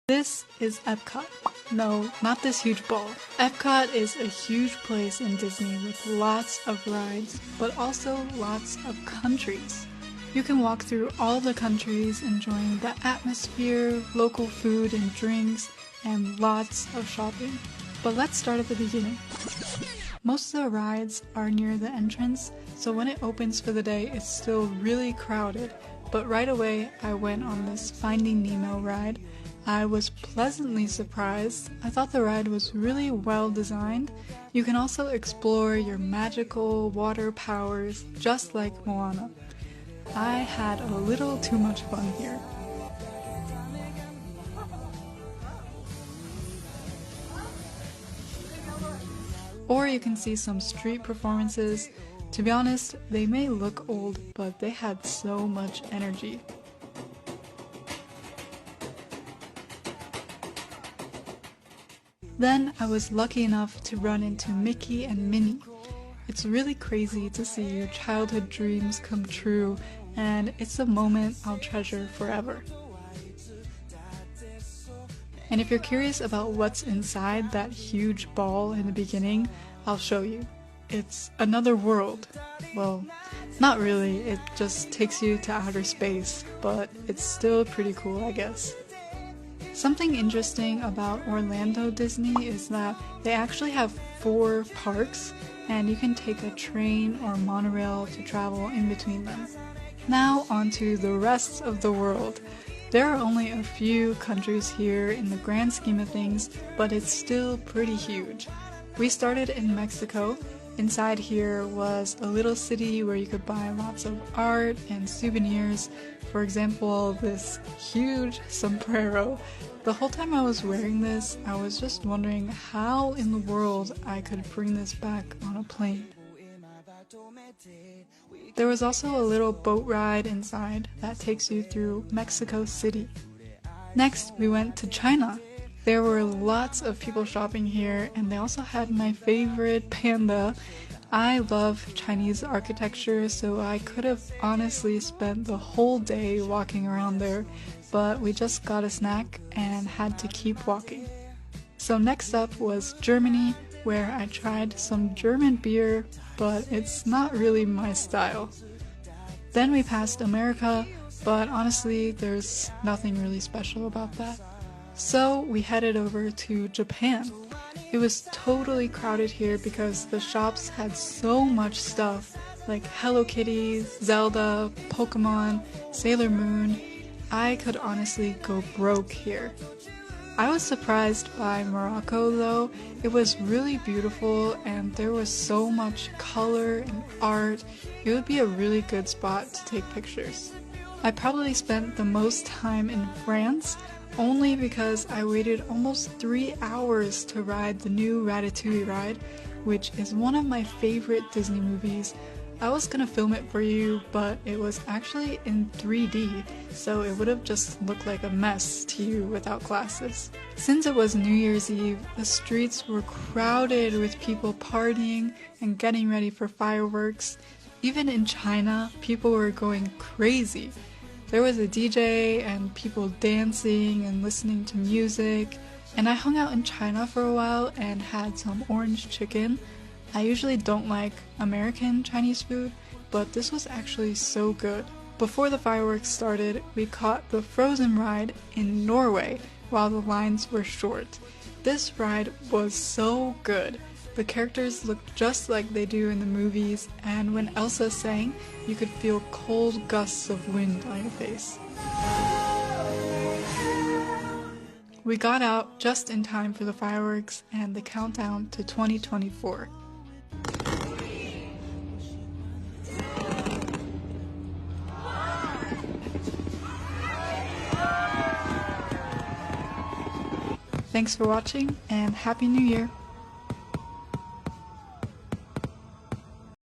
This is Epcot. No, not this huge ball. Epcot is a huge place in Disney with lots of rides, but also lots of countries. You can walk through all the countries enjoying the atmosphere, local food and drinks, and lots of shopping. But let's start at the beginning. Most of the rides are near the entrance, so when it opens for the day, it's still really crowded. But right away, I went on this Finding Nemo ride. I was pleasantly surprised. I thought the ride was really well designed. You can also explore your magical water powers just like Moana. I had a little too much fun here. Or you can see some street performances. To be honest, they may look old, but they had so much energy. Then I was lucky enough to run into Mickey and Minnie. It's really crazy to see your childhood dreams come true, and it's a moment I'll treasure forever. And if you're curious about what's inside that huge ball in the beginning, I'll show you. It's another world. Well, not really, it just takes you to outer space, but it's still pretty cool, I guess. Something interesting about Orlando Disney is that they actually have 4 parks, and you can take a train or monorail to travel in between them. Now onto the rest of the world. There are only a few countries here in the grand scheme of things, but it's still pretty huge. We started in Mexico. Inside here was a little city where you could buy lots of art and souvenirs. For example, this huge sombrero. The whole time I was wearing this, I was just wondering how in the world I could bring this back on a plane. There was also a little boat ride inside that takes you through Mexico City. Next, we went to China. There were lots of people shopping here, and they also had my favorite panda. I love Chinese architecture, so I could have honestly spent the whole day walking around there, but we just got a snack and had to keep walking. So next up was Germany, where I tried some German beer, but it's not really my style. Then we passed America, but honestly, there's nothing really special about that. So we headed over to Japan. It was totally crowded here because the shops had so much stuff like Hello Kitty, Zelda, Pokemon, Sailor Moon. I could honestly go broke here. I was surprised by Morocco though. It was really beautiful and there was so much color and art. It would be a really good spot to take pictures. I probably spent the most time in France only because I waited almost 3 hours to ride the new Ratatouille ride, which is one of my favorite Disney movies. I was gonna film it for you, but it was actually in 3D, so it would have just looked like a mess to you without glasses. Since it was New Year's Eve, the streets were crowded with people partying and getting ready for fireworks. Even in China, people were going crazy. There was a DJ and people dancing and listening to music, and I hung out in China for a while and had some orange chicken. I usually don't like American Chinese food, but this was actually so good. Before the fireworks started, we caught the Frozen ride in Norway while the lines were short. This ride was so good. The characters looked just like they do in the movies, and when Elsa sang, you could feel cold gusts of wind on your face. We got out just in time for the fireworks and the countdown to 2024. Thanks for watching, and Happy New Year!